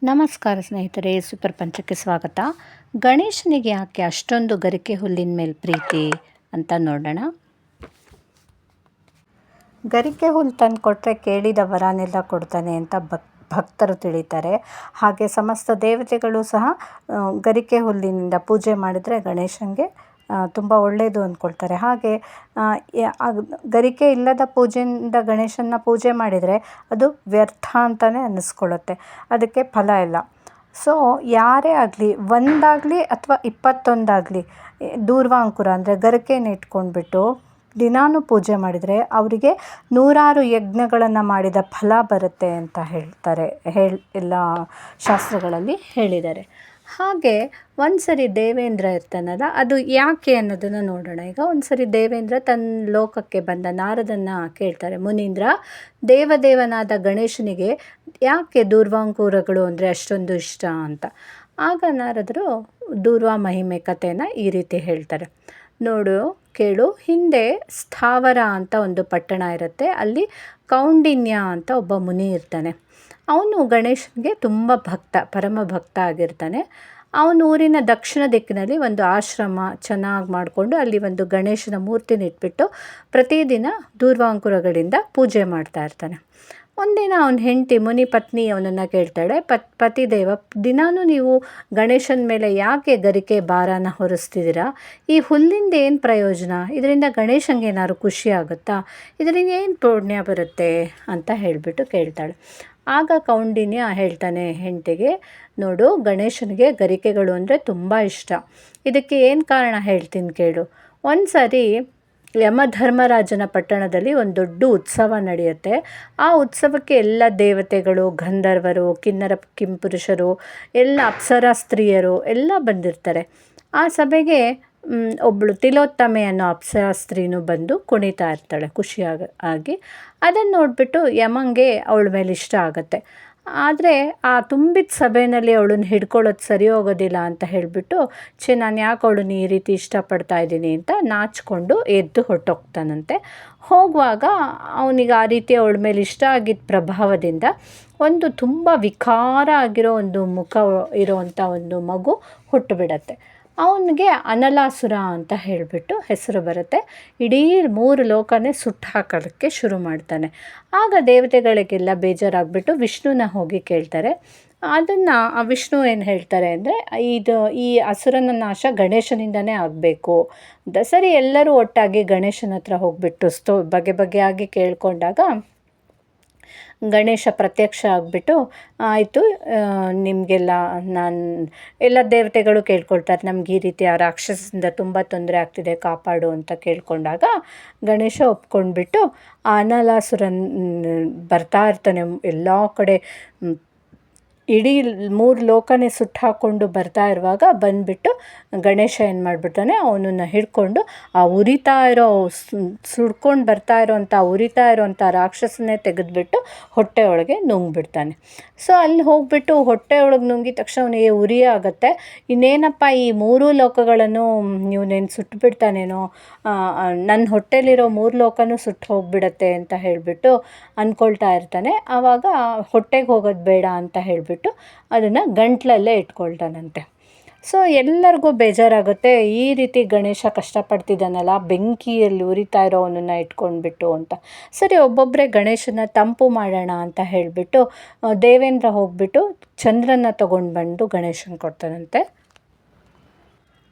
ನಮಸ್ಕಾರ ಸ್ನೇಹಿತರೆ, ಸೂಪರ್ ಪಂಚಕ್ಕೆ ಸ್ವಾಗತ. ಗಣೇಶನಿಗೆ ಯಾಕೆ ಅಷ್ಟೊಂದು ಗರಿಕೆ ಹುಲ್ಲಿನ ಮೇಲೆ ಪ್ರೀತಿ ಅಂತ ನೋಡೋಣ. ಗರಿಕೆ ಹುಲ್ಲು ತಂದು ಕೊಟ್ಟರೆ ಕೇಳಿದ ವರನೆಲ್ಲ ಕೊಡ್ತಾನೆ ಅಂತ ಭಕ್ತರು ತಿಳಿತಾರೆ. ಹಾಗೆ ಸಮಸ್ತ ದೇವತೆಗಳು ಸಹ ಗರಿಕೆ ಹುಲ್ಲಿನಿಂದ ಪೂಜೆ ಮಾಡಿದರೆ ಗಣೇಶನಿಗೆ ತುಂಬ ಒಳ್ಳೆಯದು ಅಂದ್ಕೊಳ್ತಾರೆ. ಹಾಗೆ ಗರಿಕೆ ಇಲ್ಲದ ಪೂಜೆಯಿಂದ ಗಣೇಶನ ಪೂಜೆ ಮಾಡಿದರೆ ಅದು ವ್ಯರ್ಥ ಅಂತಲೇ ಅನ್ನಿಸ್ಕೊಳ್ಳುತ್ತೆ, ಅದಕ್ಕೆ ಫಲ ಇಲ್ಲ. ಸೊ ಯಾರೇ ಆಗಲಿ, ಒಂದಾಗಲಿ ಅಥವಾ 21 ಆಗಲಿ ದೂರ್ವಾಂಕುರ ಅಂದರೆ ಗರಿಕೆನ ಇಟ್ಕೊಂಡ್ಬಿಟ್ಟು ದಿನಾನು ಪೂಜೆ ಮಾಡಿದರೆ ಅವರಿಗೆ 100 ಯಜ್ಞಗಳನ್ನು ಮಾಡಿದ ಫಲ ಬರುತ್ತೆ ಅಂತ ಹೇಳ್ತಾರೆ, ಎಲ್ಲ ಶಾಸ್ತ್ರಗಳಲ್ಲಿ ಹೇಳಿದ್ದಾರೆ. ಹಾಗೆ ಒಂದು ಸರಿ ದೇವೇಂದ್ರ ಇರ್ತಾನಲ್ಲ, ಅದು ಯಾಕೆ ಅನ್ನೋದನ್ನು ನೋಡೋಣ. ಈಗ ಒಂದು ಸರಿ ದೇವೇಂದ್ರ ತನ್ನ ಲೋಕಕ್ಕೆ ಬಂದ ನಾರದನ್ನು ಕೇಳ್ತಾರೆ, ಮುನೀಂದ್ರ, ದೇವದೇವನಾದ ಗಣೇಶನಿಗೆ ಯಾಕೆ ದೂರ್ವಾಂಕುರಗಳು ಅಂದರೆ ಅಷ್ಟೊಂದು ಇಷ್ಟ ಅಂತ. ಆಗ ನಾರದರು ದೂರ್ವಾ ಮಹಿಮೆ ಕಥೆನ ಈ ರೀತಿ ಹೇಳ್ತಾರೆ. ನೋಡು, ಕೇಳು, ಹಿಂದೆ ಸ್ಥಾವರ ಅಂತ ಒಂದು ಪಟ್ಟಣ ಇರುತ್ತೆ. ಅಲ್ಲಿ ಕೌಂಡಿನ್ಯ ಅಂತ ಒಬ್ಬ ಮುನಿ ಇರ್ತಾನೆ. ಅವನು ಗಣೇಶನಿಗೆ ತುಂಬ ಪರಮ ಭಕ್ತ ಆಗಿರ್ತಾನೆ. ಅವನ ಊರಿನ ದಕ್ಷಿಣ ದಿಕ್ಕಿನಲ್ಲಿ ಒಂದು ಆಶ್ರಮ ಚೆನ್ನಾಗಿ ಮಾಡಿಕೊಂಡು ಅಲ್ಲಿ ಒಂದು ಗಣೇಶನ ಮೂರ್ತಿನ ಇಟ್ಬಿಟ್ಟು ಪ್ರತಿದಿನ ದೂರ್ವಾಂಕುರಗಳಿಂದ ಪೂಜೆ ಮಾಡ್ತಾ ಇರ್ತಾನೆ. ಒಂದಿನ ಅವನ ಹೆಂಡತಿ ಮುನಿ ಪತ್ನಿ ಅವನನ್ನು ಕೇಳ್ತಾಳೆ, ಪತಿದೇವ, ದಿನಾನು ನೀವು ಗಣೇಶನ ಮೇಲೆ ಯಾಕೆ ಗರಿಕೆ ಭಾರನ ಹೊರಿಸ್ತಿದ್ದೀರಾ? ಈ ಹುಲ್ಲಿಂದ ಏನು ಪ್ರಯೋಜನ? ಇದರಿಂದ ಗಣೇಶನಿಗೆ ಏನಾದ್ರು ಖುಷಿ ಆಗುತ್ತಾ? ಇದರಿಂದ ಏನು ಪುಣ್ಯ ಬರುತ್ತೆ ಅಂತ ಹೇಳಿಬಿಟ್ಟು ಕೇಳ್ತಾಳೆ. ಆಗ ಕೌಂಡಿನ್ಯ ಹೇಳ್ತಾನೆ ಹೆಂಡತಿಗೆ, ನೋಡು, ಗಣೇಶನಿಗೆ ಗರಿಕೆಗಳು ಅಂದರೆ ತುಂಬ ಇಷ್ಟ. ಇದಕ್ಕೆ ಏನು ಕಾರಣ ಹೇಳ್ತೀನಿ ಕೇಳು. ಒಂದು ಸಾರಿ ಯಮಧರ್ಮರಾಜನ ಪಟ್ಟಣದಲ್ಲಿ ಒಂದು ದೊಡ್ಡ ಉತ್ಸವ ನಡೆಯುತ್ತೆ. ಆ ಉತ್ಸವಕ್ಕೆ ಎಲ್ಲ ದೇವತೆಗಳು, ಗಂಧರ್ವರು, ಕಿನ್ನರ ಕಿಂಪುರುಷರು, ಎಲ್ಲ ಅಪ್ಸರಾ ಸ್ತ್ರೀಯರು ಎಲ್ಲ ಬಂದಿರ್ತಾರೆ. ಆ ಸಭೆಗೆ ಒಬ್ಬಳು ತಿಲೋತ್ತಮೆ ಅನ್ನೋ ಅಪ್ಸರಾ ಸ್ತ್ರೀನೂ ಬಂದು ಕುಣಿತಾ ಇರ್ತಾಳೆ ಖುಷಿಯಾಗಿ. ಅದನ್ನು ನೋಡಿಬಿಟ್ಟು ಯಮಂಗೆ ಅವಳ ಮೇಲೆ ಇಷ್ಟ ಆಗುತ್ತೆ. ಆದರೆ ಆ ತುಂಬಿದ ಸಭೆಯಲ್ಲಿ ಅವಳನ್ನು ಹಿಡ್ಕೊಳ್ಳೋದು ಸರಿ ಹೋಗೋದಿಲ್ಲ ಅಂತ ಹೇಳಿಬಿಟ್ಟು, ನಾನು ಯಾಕೆ ಅವಳನ್ನು ಈ ರೀತಿ ಇಷ್ಟಪಡ್ತಾ ಇದ್ದೀನಿ ಅಂತ ನಾಚಿಕೊಂಡು ಎದ್ದು ಹೊರಟೋಗ್ತಾನಂತೆ. ಹೋಗುವಾಗ ಅವನಿಗೆ ಆ ರೀತಿ ಅವಳ ಮೇಲೆ ಇಷ್ಟ ಆಗಿದ್ದ ಪ್ರಭಾವದಿಂದ ಒಂದು ತುಂಬ ವಿಕಾರ ಆಗಿರೋ ಒಂದು ಮುಖ ಇರೋವಂಥ ಒಂದು ಮಗು ಹುಟ್ಟುಬಿಡತ್ತೆ. ಅವನಿಗೆ ಅನಲಾಸುರ ಅಂತ ಹೇಳಿಬಿಟ್ಟು ಹೆಸರು ಬರುತ್ತೆ. ಇಡೀ 3 ಲೋಕನೇ ಸುಟ್ಟು ಹಾಕೋದಕ್ಕೆ ಶುರು ಮಾಡ್ತಾನೆ. ಆಗ ದೇವತೆಗಳಿಗೆಲ್ಲ ಬೇಜಾರಾಗ್ಬಿಟ್ಟು ವಿಷ್ಣುನ ಹೋಗಿ ಕೇಳ್ತಾರೆ. ಅದನ್ನು ಆ ವಿಷ್ಣು ಏನು ಹೇಳ್ತಾರೆ ಅಂದರೆ, ಈ ಅಸುರನ ನಾಶ ಗಣೇಶನಿಂದನೇ ಆಗಬೇಕು ಅಂತ. ಸರಿ, ಎಲ್ಲರೂ ಒಟ್ಟಾಗಿ ಗಣೇಶನ ಹತ್ರ ಹೋಗಿಬಿಟ್ಟು ಬಗೆಯಾಗಿ ಕೇಳ್ಕೊಂಡಾಗ ಗಣೇಶ ಪ್ರತ್ಯಕ್ಷ ಆಗಿಬಿಟ್ಟು, ಆಯಿತು, ನಿಮಗೆಲ್ಲ ಎಲ್ಲ ದೇವತೆಗಳು ಕೇಳ್ಕೊಳ್ತಾರೆ, ನಮ್ಗೆ ಈ ರೀತಿ ಆ ರಾಕ್ಷಸದಿಂದ ತುಂಬ ತೊಂದರೆ ಆಗ್ತಿದೆ, ಕಾಪಾಡು ಅಂತ ಕೇಳ್ಕೊಂಡಾಗ ಗಣೇಶ ಒಪ್ಕೊಂಡ್ಬಿಟ್ಟು ಆ ಅನಲಾಸುರನ್ ಬರ್ತಾ ಇರ್ತಾನೆ. ಎಲ್ಲ ಕಡೆ ಇಡೀ 3 ಲೋಕನೇ ಸುಟ್ಟು ಹಾಕ್ಕೊಂಡು ಬರ್ತಾ ಇರುವಾಗ ಬಂದುಬಿಟ್ಟು ಗಣೇಶ ಏನು ಮಾಡಿಬಿಡ್ತಾನೆ, ಅವನನ್ನು ಹಿಡ್ಕೊಂಡು ಆ ಸುಡ್ಕೊಂಡು ಬರ್ತಾ ಇರೋಂಥ ರಾಕ್ಷಸನ್ನೇ ತೆಗೆದುಬಿಟ್ಟು ಹೊಟ್ಟೆ ಒಳಗೆ ನುಂಗ್ಬಿಡ್ತಾನೆ. ಸೊ ಅಲ್ಲಿ ಹೋಗ್ಬಿಟ್ಟು ಹೊಟ್ಟೆ ಒಳಗೆ ನುಂಗಿದ ತಕ್ಷಣ ಅವನಿಗೆ ಉರಿ ಆಗುತ್ತೆ. ಇನ್ನೇನಪ್ಪ, ಈ 3 ಲೋಕಗಳನ್ನು ಇವನೇನು ಸುಟ್ಟುಬಿಡ್ತಾನೇನೋ, ನನ್ನ ಹೊಟ್ಟೆಲಿರೋ 3 ಲೋಕನೂ ಸುಟ್ಟು ಹೋಗಿಬಿಡತ್ತೆ ಅಂತ ಹೇಳಿಬಿಟ್ಟು ಅಂದ್ಕೊಳ್ತಾ ಇರ್ತಾನೆ. ಆವಾಗ ಹೊಟ್ಟೆಗೆ ಹೋಗೋದು ಬೇಡ ಅಂತ ಹೇಳಿಬಿಟ್ಟು ಅದನ್ನು ಗಂಟ್ಲಲ್ಲೇ ಇಟ್ಕೊಳ್ತಾನಂತೆ. ಸೊ ಎಲ್ಲರಿಗೂ ಬೇಜಾರಾಗುತ್ತೆ, ಈ ರೀತಿ ಗಣೇಶ ಕಷ್ಟಪಡ್ತಿದ್ದಾನಲ್ಲ, ಬೆಂಕಿಯಲ್ಲಿ ಉರಿತಾ ಇರೋವನನ್ನು ಇಟ್ಕೊಂಡ್ಬಿಟ್ಟು ಅಂತ. ಸರಿ, ಒಬ್ಬೊಬ್ಬರೇ ಗಣೇಶನ ತಂಪು ಮಾಡೋಣ ಅಂತ ಹೇಳಿಬಿಟ್ಟು ದೇವೇಂದ್ರ ಹೋಗ್ಬಿಟ್ಟು ಚಂದ್ರನ ತೊಗೊಂಡು ಬಂದು ಗಣೇಶನ ಕೊಡ್ತಾನಂತೆ.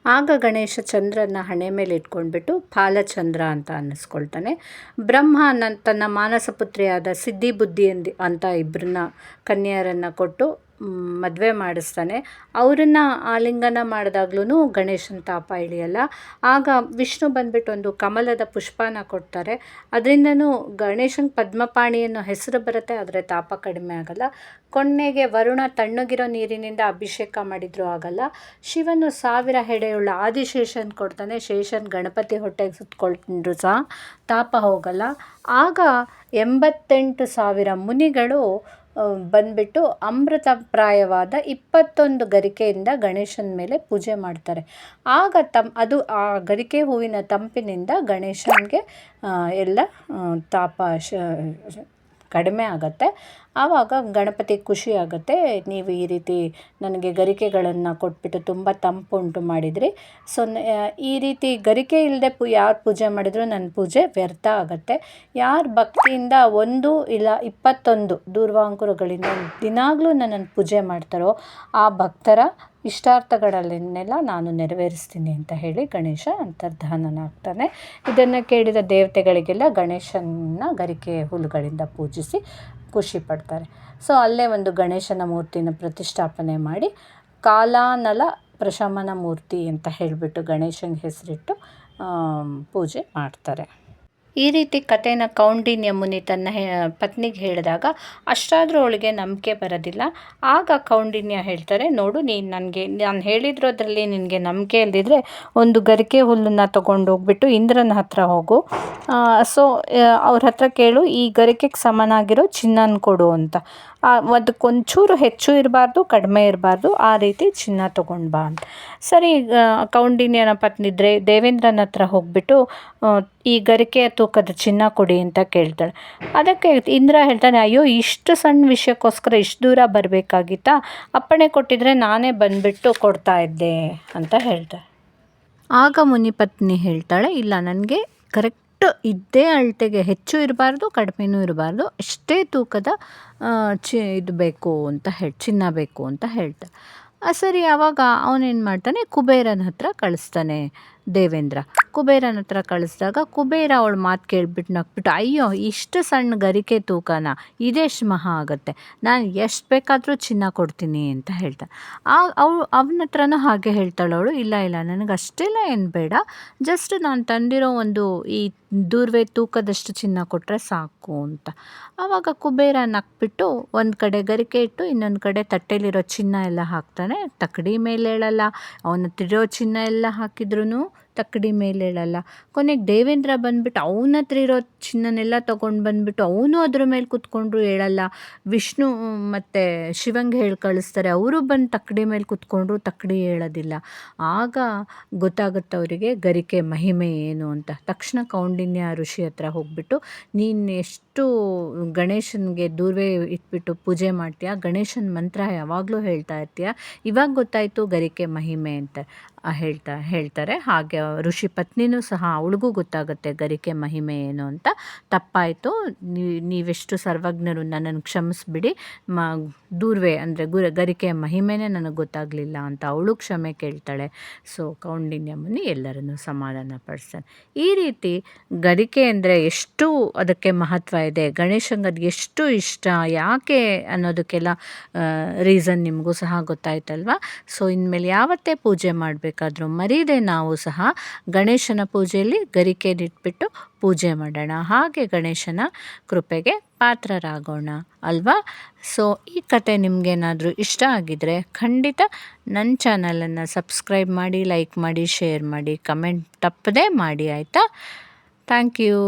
ಆಗ ಗಣೇಶ ಚಂದ್ರನ ಹಣೆ ಮೇಲೆ ಇಟ್ಕೊಂಡ್ಬಿಟ್ಟು ಫಾಲಚಂದ್ರ ಅಂತ ಅನ್ನಿಸ್ಕೊಳ್ತಾನೆ. ಬ್ರಹ್ಮ ತನ್ನ ಮಾನಸ ಪುತ್ರಿಯಾದ ಸಿದ್ಧಿ ಬುದ್ಧಿ ಅಂತ ಇಬ್ಬರನ್ನ ಕನ್ಯೆಯರನ್ನು ಕೊಟ್ಟು ಮದುವೆ ಮಾಡಿಸ್ತಾನೆ. ಅವರನ್ನು ಆಲಿಂಗನ ಮಾಡಿದಾಗ್ಲೂ ಗಣೇಶನ ತಾಪ ಇಳಿಯಲ್ಲ. ಆಗ ವಿಷ್ಣು ಬಂದುಬಿಟ್ಟು ಒಂದು ಕಮಲದ ಪುಷ್ಪನ ಕೊಡ್ತಾರೆ. ಅದರಿಂದನೂ ಗಣೇಶನ ಪದ್ಮಪಾಣಿ ಅನ್ನೋ ಹೆಸರು ಬರುತ್ತೆ, ಆದರೆ ತಾಪ ಕಡಿಮೆ ಆಗಲ್ಲ. ಕೊನೆಗೆ ವರುಣ ತಣ್ಣಗಿರೋ ನೀರಿನಿಂದ ಅಭಿಷೇಕ ಮಾಡಿದರೂ ಆಗಲ್ಲ. ಶಿವನು 1000 ಹೆಡೆಯುಳ್ಳ ಆದಿಶೇಷನ್ ಕೊಡ್ತಾನೆ. ಶೇಷನ್ ಗಣಪತಿ ಹೊಟ್ಟೆಗೆ ಸುತ್ತಕೊಂಡ್ರು ಸಹ ತಾಪ ಹೋಗಲ್ಲ. ಆಗ 88,000 ಮುನಿಗಳು ಬಂದುಬಿಟ್ಟು ಅಮೃತಪ್ರಾಯವಾದ 21 ಗರಿಕೆಯಿಂದ ಗಣೇಶನ ಮೇಲೆ ಪೂಜೆ ಮಾಡ್ತಾರೆ. ಆಗ ಅದು ಆ ಗರಿಕೆ ಹೂವಿನ ತಂಪಿನಿಂದ ಗಣೇಶನಿಗೆ ಎಲ್ಲ ತಾಪ ಕಡಿಮೆ ಆಗುತ್ತೆ. ಆವಾಗ ಗಣಪತಿ ಖುಷಿ ಆಗುತ್ತೆ, ನೀವು ಈ ರೀತಿ ನನಗೆ ಗರಿಕೆಗಳನ್ನು ಕೊಟ್ಬಿಟ್ಟು ತುಂಬ ತಂಪುಂಟು ಮಾಡಿದ್ರಿ. ಸೊ ಈ ರೀತಿ ಗರಿಕೆ ಇಲ್ಲದೆ ಯಾರು ಪೂಜೆ ಮಾಡಿದರೂ ನನ್ನ ಪೂಜೆ ವ್ಯರ್ಥ ಆಗುತ್ತೆ. ಯಾರು ಭಕ್ತಿಯಿಂದ 1 ಇಲ್ಲ 21 ದೂರ್ವಾಂಕುರಗಳಿಂದ ದಿನಾಗಲೂ ನನ್ನನ್ನು ಪೂಜೆ ಮಾಡ್ತಾರೋ ಆ ಭಕ್ತರ ಇಷ್ಟಾರ್ಥಗಳನ್ನೆಲ್ಲ ನಾನು ನೆರವೇರಿಸ್ತೀನಿ ಅಂತ ಹೇಳಿ ಗಣೇಶ ಅಂತರ್ಧಾನನಾಗ್ತಾನೆ. ಇದನ್ನು ಕೇಳಿದ ದೇವತೆಗಳಿಗೆಲ್ಲ ಗಣೇಶನ ಗರಿಕೆ ಹುಲ್ಲುಗಳಿಂದ ಪೂಜಿಸಿ ಖುಷಿ ಪಡ್ತಾರೆ. ಸೊ ಅಲ್ಲೇ ಒಂದು ಗಣೇಶನ ಮೂರ್ತಿನ ಪ್ರತಿಷ್ಠಾಪನೆ ಮಾಡಿ ಕಾಲಾನಲ ಪ್ರಶಮನ ಮೂರ್ತಿ ಅಂತ ಹೇಳಿಬಿಟ್ಟು ಗಣೇಶನ ಹೆಸರಿಟ್ಟು ಪೂಜೆ ಮಾಡ್ತಾರೆ. ಈ ರೀತಿ ಕಥೆನ ಕೌಂಡಿನ್ಯ ಮುನಿ ತನ್ನ ಪತ್ನಿಗೆ ಹೇಳಿದಾಗ ಅಷ್ಟಾದರೂ ಅವಳಿಗೆ ನಂಬಿಕೆ ಬರೋದಿಲ್ಲ. ಆಗ ಕೌಂಡಿನ್ಯ ಹೇಳ್ತಾರೆ, ನೋಡು ನಾನು ಹೇಳಿದ್ರೋದ್ರಲ್ಲಿ ನಿನಗೆ ನಂಬಿಕೆ ಇಲ್ಲದಿದ್ದರೆ ಒಂದು ಗರಿಕೆ ಹುಲ್ಲನ್ನು ತೊಗೊಂಡೋಗ್ಬಿಟ್ಟು ಇಂದ್ರನ ಹತ್ರ ಹೋಗು. ಸೊ ಅವ್ರ ಹತ್ರ ಕೇಳು, ಈ ಗರಿಕೆಗೆ ಸಮನಾಗಿರೋ ಚಿನ್ನನ ಕೊಡು ಅಂತ. ಅದಕ್ಕೊಂಚೂರು ಹೆಚ್ಚು ಇರಬಾರ್ದು, ಕಡಿಮೆ ಇರಬಾರ್ದು, ಆ ರೀತಿ ಚಿನ್ನ ತೊಗೊಂಡು ಬಾ ಅಂತ. ಸರಿ, ಕೌಂಡಿನ್ಯನ ಪತ್ನಿ ದೇವೇಂದ್ರನ ಹತ್ರ ಹೋಗ್ಬಿಟ್ಟು ಈ ಗರಿಕೆಯ ತೂಕದ ಚಿನ್ನ ಕೊಡಿ ಅಂತ ಕೇಳ್ತಾಳೆ. ಅದಕ್ಕೆ ಇಂದ್ರ ಹೇಳ್ತಾನೆ, ಅಯ್ಯೋ ಇಷ್ಟು ಸಣ್ಣ ವಿಷಯಕ್ಕೋಸ್ಕರ ಇಷ್ಟು ದೂರ ಬರಬೇಕಾಗಿತ್ತಾ, ಅಪ್ಪಣೆ ಕೊಟ್ಟಿದ್ರೆ ನಾನೇ ಬಂದುಬಿಟ್ಟು ಕೊಡ್ತಾ ಇದ್ದೆ ಅಂತ ಹೇಳ್ತಾಳೆ. ಆಗ ಮುನಿಪತ್ನಿ ಹೇಳ್ತಾಳೆ, ಇಲ್ಲ, ನನಗೆ ಕರೆಕ್ಟ್ ಇದ್ದೇ ಅಳತೆಗೆ, ಹೆಚ್ಚು ಇರಬಾರ್ದು ಕಡಿಮೆನೂ ಇರಬಾರ್ದು, ಅಷ್ಟೇ ತೂಕದ ಇದು ಬೇಕು ಅಂತ ಚಿನ್ನ ಬೇಕು ಅಂತ ಹೇಳ್ತಾಳೆ. ಸರಿ, ಆವಾಗ ಅವನೇನು ಮಾಡ್ತಾನೆ, ಕುಬೇರನ ಹತ್ರ ಕಳಿಸ್ತಾನೆ ದೇವೇಂದ್ರ. ಕುಬೇರನ ಹತ್ರ ಕಳಿಸಿದಾಗ ಕುಬೇರ ಅವಳ ಮಾತು ಕೇಳ್ಬಿಟ್ಟು ನಕ್ಬಿಟ್ಟು, ಅಯ್ಯೋ ಇಷ್ಟು ಸಣ್ಣ ಗರಿಕೆ ತೂಕನ, ಇದೆಷ್ಟು ಮಹಾ ಆಗುತ್ತೆ, ನಾನು ಎಷ್ಟು ಬೇಕಾದರೂ ಚಿನ್ನ ಕೊಡ್ತೀನಿ ಅಂತ ಹೇಳ್ತಾನೆ. ಅವನ ಹತ್ರನೂ ಹಾಗೆ ಹೇಳ್ತಾಳೆ ಅವಳು, ಇಲ್ಲ ನನಗೆ ಅಷ್ಟೆಲ್ಲ ಏನು ಬೇಡ, ಜಸ್ಟ್ ನಾನು ತಂದಿರೋ ಒಂದು ಈ ದೂರ್ವೆ ತೂಕದಷ್ಟು ಚಿನ್ನ ಕೊಟ್ಟರೆ ಸಾಕು ಅಂತ. ಆವಾಗ ಕುಬೇರ ನಕ್ಬಿಟ್ಟು ಒಂದು ಕಡೆ ಗರಿಕೆ ಇಟ್ಟು ಇನ್ನೊಂದು ಕಡೆ ತಟ್ಟೆಲಿರೋ ಚಿನ್ನ ಎಲ್ಲ ಹಾಕ್ತಾನೆ. ತಕ್ಕಡಿ ಮೇಲೆ ಹೇಳಲ್ಲ, ಅವನ ಹತ್ತಿರೋ ಚಿನ್ನ ಎಲ್ಲ ಹಾಕಿದ್ರೂ ತಕ್ಕಡಿ ಮೇಲೆ ಹೇಳಲ್ಲ. ಕೊನೆಗೆ ದೇವೇಂದ್ರ ಬಂದುಬಿಟ್ಟು ಅವನ ಹತ್ರ ಇರೋ ಚಿನ್ನನೆಲ್ಲ ತೊಗೊಂಡು ಬಂದುಬಿಟ್ಟು ಅವನು ಅದ್ರ ಮೇಲೆ ಕೂತ್ಕೊಂಡ್ರು ಹೇಳಲ್ಲ. ವಿಷ್ಣು ಮತ್ತು ಶಿವಂಗೆ ಹೇಳಿ ಕಳಿಸ್ತಾರೆ, ಅವರು ಬಂದು ತಕ್ಕಡಿ ಮೇಲೆ ಕೂತ್ಕೊಂಡ್ರು ತಕ್ಕಡಿ ಹೇಳೋದಿಲ್ಲ. ಆಗ ಗೊತ್ತಾಗುತ್ತೆ ಅವರಿಗೆ ಗರಿಕೆ ಮಹಿಮೆ ಏನು ಅಂತ. ತಕ್ಷಣ ಕೌಂಡಿನ್ಯ ಋಷಿ ಹತ್ರ ಹೋಗ್ಬಿಟ್ಟು, ನೀನು ಎಷ್ಟು ಗಣೇಶನಿಗೆ ದೂರ್ವೆ ಇಟ್ಬಿಟ್ಟು ಪೂಜೆ ಮಾಡ್ತೀಯ, ಗಣೇಶನ ಮಂತ್ರ ಯಾವಾಗಲೂ ಹೇಳ್ತಾ ಇರ್ತೀಯ, ಇವಾಗ ಗೊತ್ತಾಯಿತು ಗರಿಕೆ ಮಹಿಮೆ ಅಂತ ಹೇಳ್ತಾರೆ. ಹಾಗೆ ಋಷಿ ಪತ್ನಿನೂ ಸಹ ಅವಳಿಗೂ ಗೊತ್ತಾಗುತ್ತೆ ಗರಿಕೆ ಮಹಿಮೆ ಏನು ಅಂತ. ತಪ್ಪಾಯಿತು, ನೀವೆಷ್ಟು ಸರ್ವಜ್ಞರು, ನನ್ನನ್ನು ಕ್ಷಮಿಸ್ಬಿಡಿ, ದೂರ್ವೆ ಅಂದರೆ ಗರಿಕೆಯ ಮಹಿಮೆನೇ ನನಗೆ ಗೊತ್ತಾಗಲಿಲ್ಲ ಅಂತ ಅವಳು ಕ್ಷಮೆ ಕೇಳ್ತಾಳೆ. ಸೊ ಕೌಂಡಿನ್ಯ ಮುನಿ ಎಲ್ಲರನ್ನು ಸಮಾಧಾನ ಪಡಿಸ್ತಾನೆ. ಈ ರೀತಿ ಗರಿಕೆ ಅಂದರೆ ಎಷ್ಟು ಅದಕ್ಕೆ ಮಹತ್ವ ಇದೆ, ಗಣೇಶಂಗೆ ಅದು ಎಷ್ಟು ಇಷ್ಟ, ಯಾಕೆ ಅನ್ನೋದಕ್ಕೆಲ್ಲ ರೀಸನ್ ನಿಮಗೂ ಸಹ ಗೊತ್ತಾಯ್ತಲ್ವ. ಸೊ ಇನ್ಮೇಲೆ ಯಾವತ್ತೇ ಪೂಜೆ ಮಾಡಬೇಕಾದ್ರೂ ಮರೀದೆ ನಾವು ಸಹ ಗಣೇಶನ ಪೂಜೆಯಲ್ಲಿ ಗರಿಕೆನಿಟ್ಬಿಟ್ಟು ಪೂಜೆ ಮಾಡೋಣ, ಹಾಗೆ ಗಣೇಶನ ಕೃಪೆಗೆ ಪಾತ್ರರಾಗೋಣ ಅಲ್ವಾ. ಸೊ ಈ ಕತೆ ನಿಮಗೇನಾದರೂ ಇಷ್ಟ ಆಗಿದರೆ ಖಂಡಿತ ನನ್ನ ಚಾನಲನ್ನು ಸಬ್ಸ್ಕ್ರೈಬ್ ಮಾಡಿ, ಲೈಕ್ ಮಾಡಿ, ಶೇರ್ ಮಾಡಿ, ಕಮೆಂಟ್ ತಪ್ಪದೇ ಮಾಡಿ, ಆಯಿತಾ. Thank you.